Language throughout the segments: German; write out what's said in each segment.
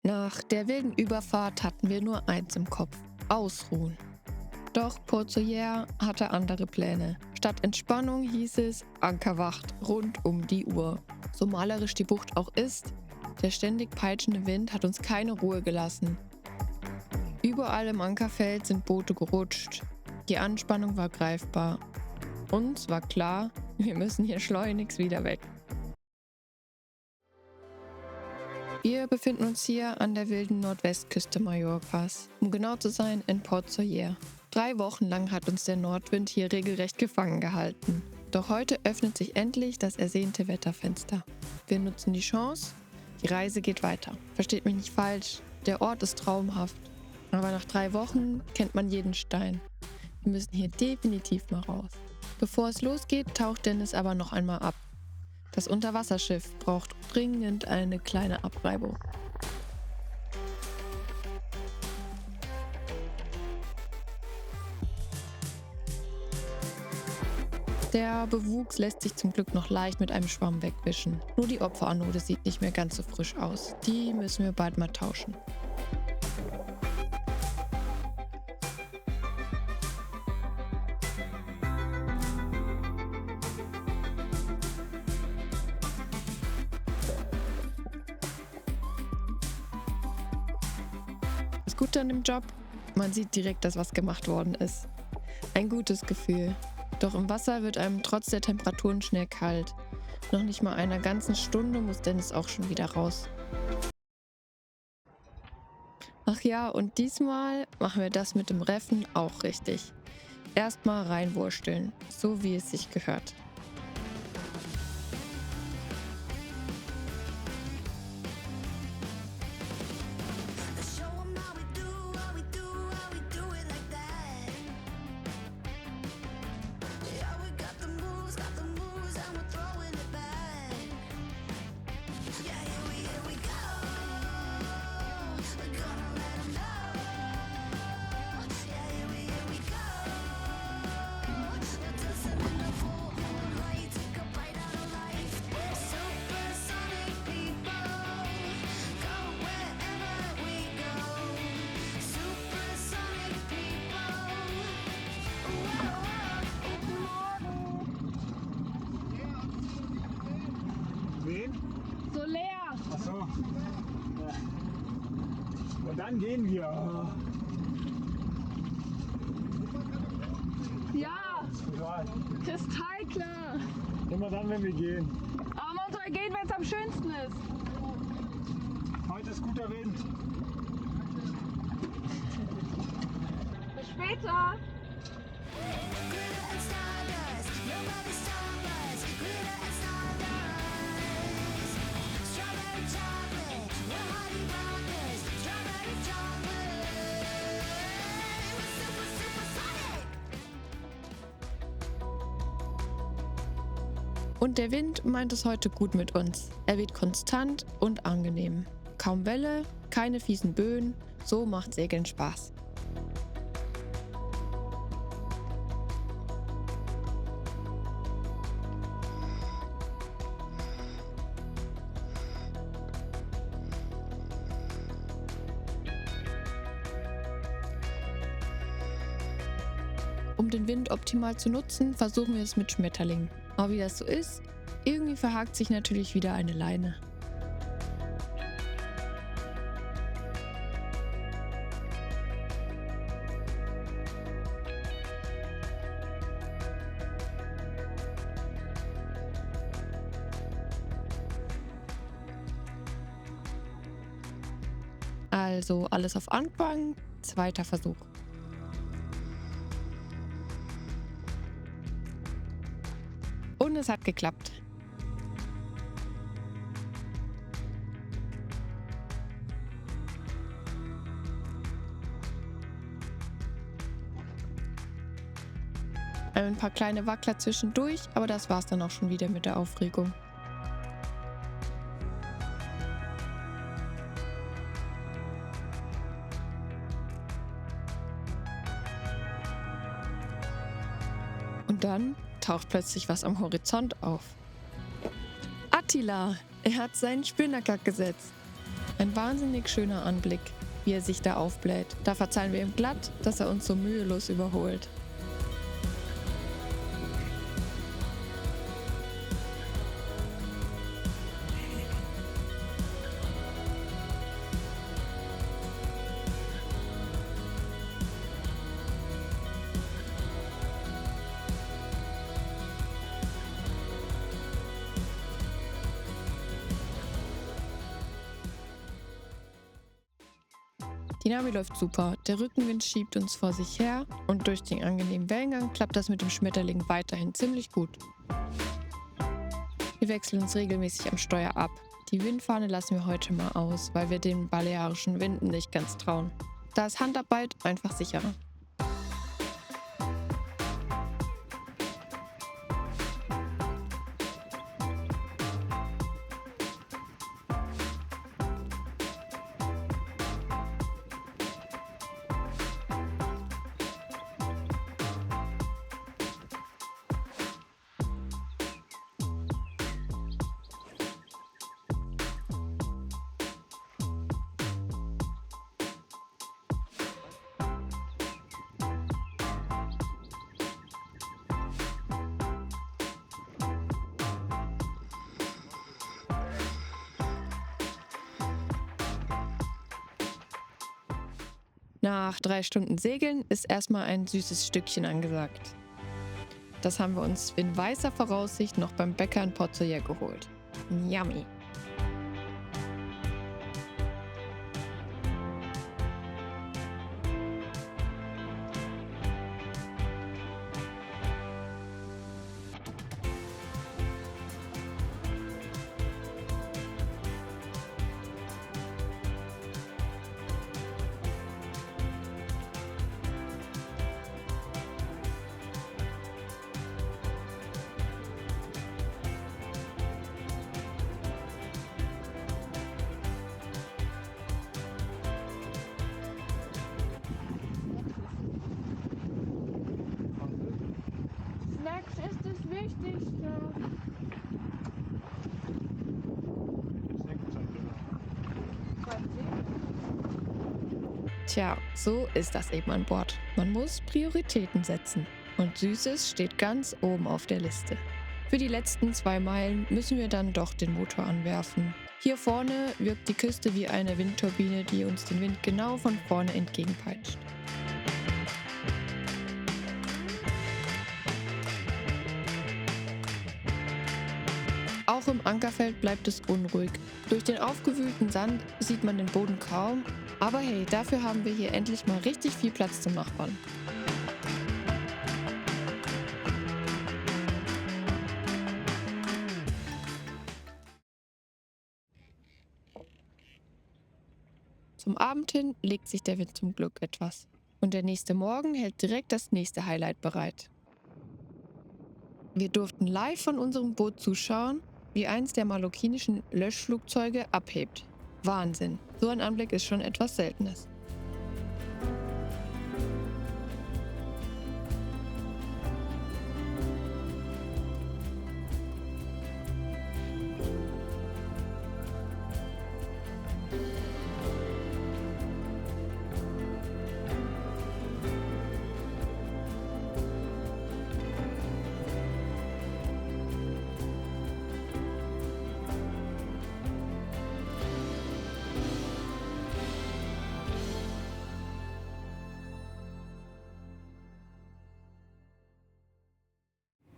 Nach der wilden Überfahrt hatten wir nur eins im Kopf: Ausruhen. Doch Port Sawyer hatte andere Pläne. Statt Entspannung hieß es Ankerwacht rund um die Uhr. So malerisch die Bucht auch ist, der ständig peitschende Wind hat uns keine Ruhe gelassen. Überall im Ankerfeld sind Boote gerutscht. Die Anspannung war greifbar. Uns war klar, wir müssen hier schleunigst wieder weg. Wir befinden uns hier an der wilden Nordwestküste Mallorcas, um genau zu sein in Port Sawyer. 3 Wochen lang hat uns der Nordwind hier regelrecht gefangen gehalten. Doch heute öffnet sich endlich das ersehnte Wetterfenster. Wir nutzen die Chance, die Reise geht weiter. Versteht mich nicht falsch, der Ort ist traumhaft. Aber nach 3 Wochen kennt man jeden Stein. Wir müssen hier definitiv mal raus. Bevor es losgeht, taucht Dennis aber noch einmal ab. Das Unterwasserschiff braucht dringend eine kleine Abreibung. Der Bewuchs lässt sich zum Glück noch leicht mit einem Schwamm wegwischen. Nur die Opferanode sieht nicht mehr ganz so frisch aus. Die müssen wir bald mal tauschen. Das Gute an dem Job: man sieht direkt, dass was gemacht worden ist. Ein gutes Gefühl. Doch im Wasser wird einem trotz der Temperaturen schnell kalt. Noch nicht mal einer ganzen Stunde muss Dennis auch schon wieder raus. Ach ja, und diesmal machen wir das mit dem Reffen auch richtig. Erstmal reinwursteln, so wie es sich gehört. Show 'em how we do, how we do, how we do it like that. Yeah, we got the moves, and we're throwing it back. Yeah, here we go. We're gonna let 'em know. Yeah, here we go. We're dancing in the full moonlight, take a bite out of life. Supersonic people, go wherever we go. Supersonic people. Wen? So leer. Ach so. Ja. Und dann gehen wir. Ja, Ja, kristallklar. immer dann, wenn wir gehen. Aber man soll gehen, wenn es am schönsten ist. Heute ist guter Wind. Bis später. Glitter and stardust, nobody stop us. Glitter and stardust. Strawberry chocolate, we're honey rockers. Strawberry chocolate. We're supersonic. Und der Wind meint es heute gut mit uns. Er weht konstant und angenehm. Kaum Welle, keine fiesen Böen, so macht Segeln Spaß. Um den Wind optimal zu nutzen, versuchen wir es mit Schmetterlingen. Aber wie das so ist, irgendwie verhakt sich natürlich wieder eine Leine. Also alles auf Anfang, zweiter Versuch. Und es hat geklappt. Ein paar kleine Wackler zwischendurch, aber das war's dann auch schon wieder mit der Aufregung. Und dann taucht plötzlich was am Horizont auf. Attila, er hat seinen Spinnaker gesetzt. Ein wahnsinnig schöner Anblick, wie er sich da aufbläht. Da verzeihen wir ihm glatt, dass er uns so mühelos überholt. Die Navi läuft super, der Rückenwind schiebt uns vor sich her und durch den angenehmen Wellengang klappt das mit dem Schmetterling weiterhin ziemlich gut. Wir wechseln uns regelmäßig am Steuer ab. Die Windfahne lassen wir heute mal aus, weil wir den balearischen Winden nicht ganz trauen. Da ist Handarbeit einfach sicherer. Nach 3 Stunden Segeln ist erstmal ein süßes Stückchen angesagt. Das haben wir uns in weißer Voraussicht noch beim Bäcker in Port Saïd geholt. Yummy! Snacks ist das Wichtigste. Tja, so ist das eben an Bord. Man muss Prioritäten setzen. Und Süßes steht ganz oben auf der Liste. Für die letzten 2 Meilen müssen wir dann doch den Motor anwerfen. Hier vorne wirkt die Küste wie eine Windturbine, die uns den Wind genau von vorne entgegenpeitscht. Auch im Ankerfeld bleibt es unruhig. Durch den aufgewühlten Sand sieht man den Boden kaum, aber hey, dafür haben wir hier endlich mal richtig viel Platz zum Nachbarn. Zum Abend hin legt sich der Wind zum Glück etwas. Und der nächste Morgen hält direkt das nächste Highlight bereit. Wir durften live von unserem Boot zuschauen, wie eins der mallorquinischen Löschflugzeuge abhebt. Wahnsinn, so ein Anblick ist schon etwas Seltenes.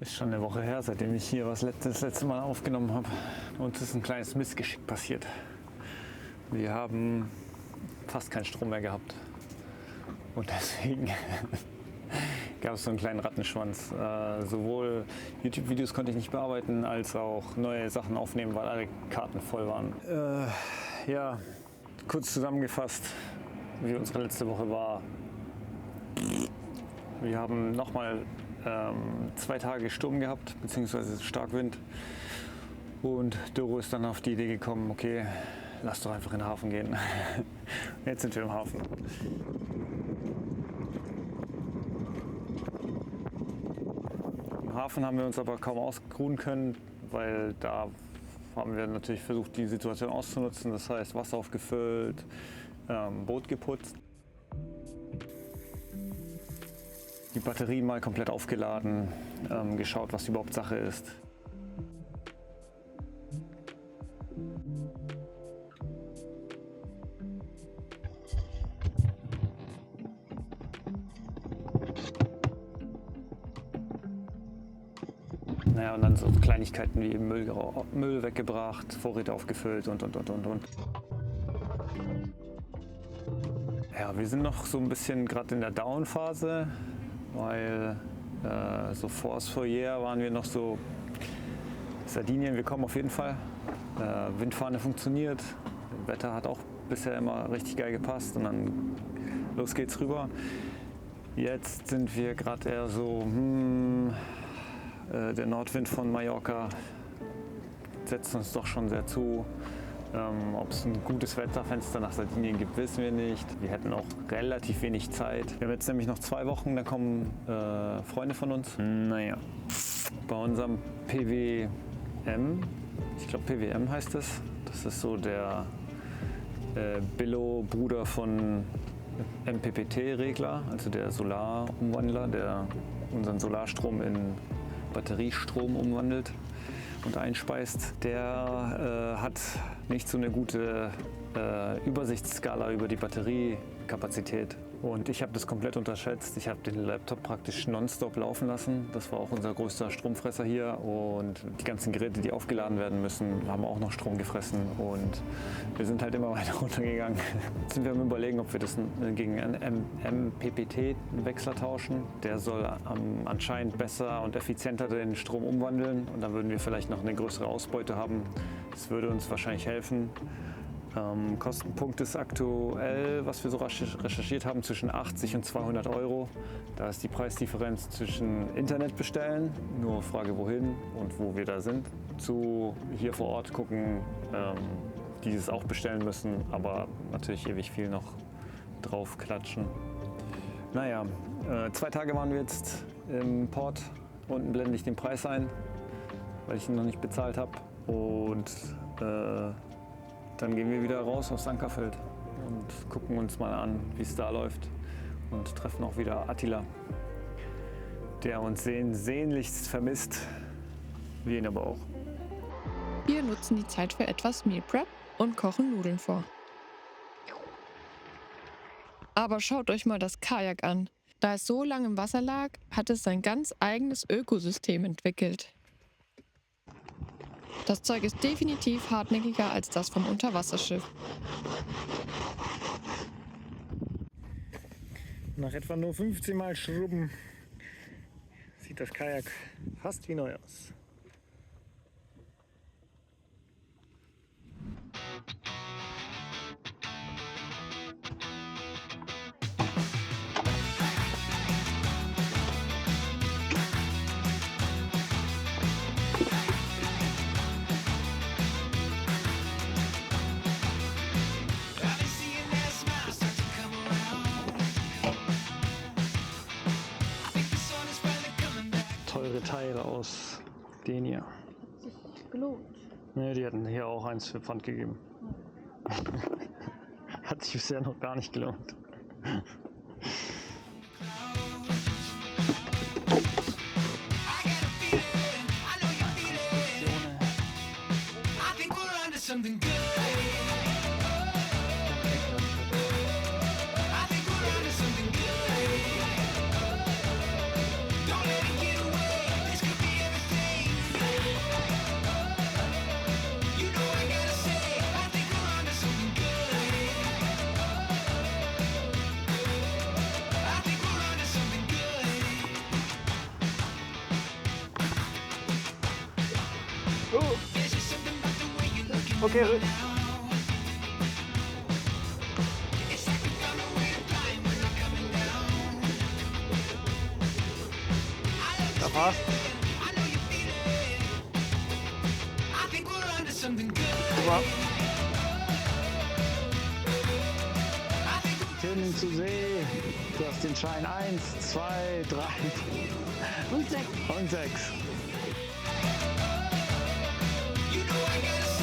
Ist schon eine Woche her, seitdem ich hier das letzte Mal aufgenommen habe. Uns ist ein kleines Missgeschick passiert. Wir haben fast keinen Strom mehr gehabt. Und deswegen gab es so einen kleinen Rattenschwanz. Sowohl YouTube-Videos konnte ich nicht bearbeiten, als auch neue Sachen aufnehmen, weil alle Karten voll waren. Ja, kurz zusammengefasst, wie unsere letzte Woche war. Wir haben nochmal 2 Tage Sturm gehabt, beziehungsweise Starkwind. Und Doro ist dann auf die Idee gekommen, okay, lass doch einfach in den Hafen gehen. Jetzt sind wir im Hafen. Im Hafen haben wir uns aber kaum ausruhen können, weil da haben wir natürlich versucht, die Situation auszunutzen. Das heißt, Wasser aufgefüllt, Boot geputzt, die Batterien mal komplett aufgeladen, geschaut, was überhaupt Sache ist. Naja, und dann so Kleinigkeiten wie Müll weggebracht, Vorräte aufgefüllt und. Ja, wir sind noch so ein bisschen gerade in der Down-Phase, weil so Force Fourier waren wir noch so Sardinien, wir kommen auf jeden Fall. Windfahne funktioniert, Wetter hat auch bisher immer richtig geil gepasst und dann los geht's rüber. Jetzt sind wir gerade eher so, der Nordwind von Mallorca setzt uns doch schon sehr zu. Ob es ein gutes Wetterfenster nach Sardinien gibt, wissen wir nicht. Wir hätten auch relativ wenig Zeit. Wir haben jetzt nämlich noch 2 Wochen, dann kommen Freunde von uns. Naja, bei unserem PWM, ich glaube PWM heißt es. Das ist so der Billo-Bruder von MPPT-Regler, also der Solarumwandler, der unseren Solarstrom in Batteriestrom umwandelt und einspeist. Der hat nicht so eine gute Übersichtsskala über die Batteriekapazität. Und ich habe das komplett unterschätzt. Ich habe den Laptop praktisch nonstop laufen lassen. Das war auch unser größter Stromfresser hier. Und die ganzen Geräte, die aufgeladen werden müssen, haben auch noch Strom gefressen. Und wir sind halt immer weiter runtergegangen. Jetzt sind wir am Überlegen, ob wir das gegen einen MPPT-Wechsler tauschen. Der soll anscheinend besser und effizienter den Strom umwandeln. Und dann würden wir vielleicht noch eine größere Ausbeute haben. Das würde uns wahrscheinlich helfen. Kostenpunkt ist aktuell, was wir so recherchiert haben, zwischen 80 und 200 Euro. Da ist die Preisdifferenz zwischen Internet bestellen, nur Frage wohin und wo wir da sind, zu hier vor Ort gucken, die es auch bestellen müssen, aber natürlich ewig viel noch drauf klatschen. Naja, 2 Tage waren wir jetzt im Port. Unten blende ich den Preis ein, weil ich ihn noch nicht bezahlt habe. Und dann gehen wir wieder raus aufs Ankerfeld und gucken uns mal an, wie es da läuft. Und treffen auch wieder Attila, der uns sehnlichst vermisst, wir ihn aber auch. Wir nutzen die Zeit für etwas Meal Prep und kochen Nudeln vor. Aber schaut euch mal das Kajak an. Da es so lange im Wasser lag, hat es sein ganz eigenes Ökosystem entwickelt. Das Zeug ist definitiv hartnäckiger als das vom Unterwasserschiff. Nach etwa nur 15 Mal Schrubben sieht das Kajak fast wie neu aus. Teure Teile aus Denia. Gelohnt. Ne, die hatten hier auch eins für Pfand gegeben. Hat sich bisher noch gar nicht gelohnt. Something good. I think we're onto something good. Don't let it get away. This could be everything. You know I gotta say, I think we're onto something good. I think we're onto something good. There's just something about the way you look at Okay, me now. It's like we found a way to climb when we're coming down. I love da this passt. feeling, I know you feel it. I think we're onto something good. Super. I think we're Hin zu See. Du hast den Schein 1, 2, 3 Und 6. und 6. you know I gotta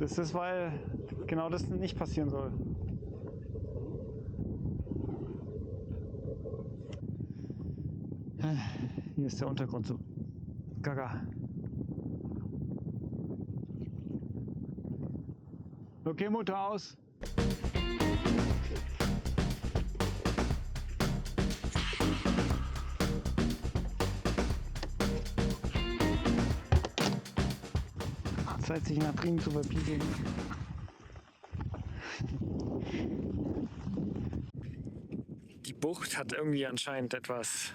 Das ist, weil genau das nicht passieren soll. Hier ist der Untergrund so gaga. Okay, Motor aus. Zeit, sich nach drinnen zu verpieseln. Die Bucht hat irgendwie anscheinend etwas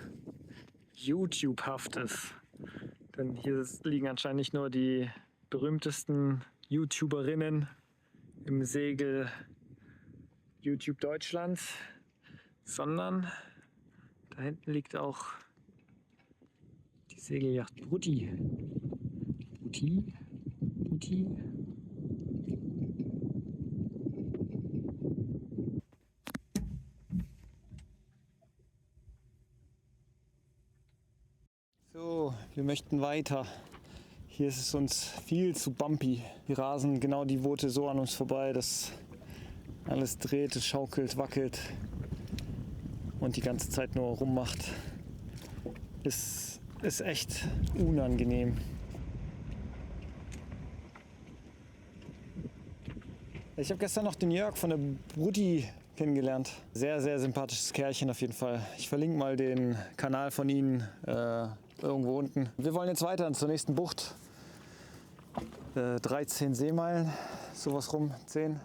YouTube-haftes. Denn hier liegen anscheinend nicht nur die berühmtesten YouTuberinnen im Segel YouTube Deutschlands, sondern da hinten liegt auch die Segelyacht Brutti. Brutti? Brutti? So, wir möchten weiter. Hier ist es uns viel zu bumpy. Wir rasen genau die Boote so an uns vorbei, dass alles dreht, es schaukelt, wackelt und die ganze Zeit nur rummacht. Es ist echt unangenehm. Ich habe gestern noch den Jörg von der Brutti kennengelernt. Sehr, sehr sympathisches Kerlchen auf jeden Fall. Ich verlinke mal den Kanal von ihnen irgendwo unten. Wir wollen jetzt weiter zur nächsten Bucht. 13 Seemeilen, sowas rum, 10.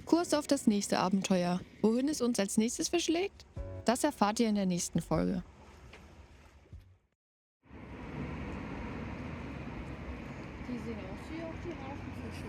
Kurs auf das nächste Abenteuer. Wohin es uns als nächstes verschlägt? Das erfahrt ihr in der nächsten Folge. Die sehen aus wie auch die Hafenfische.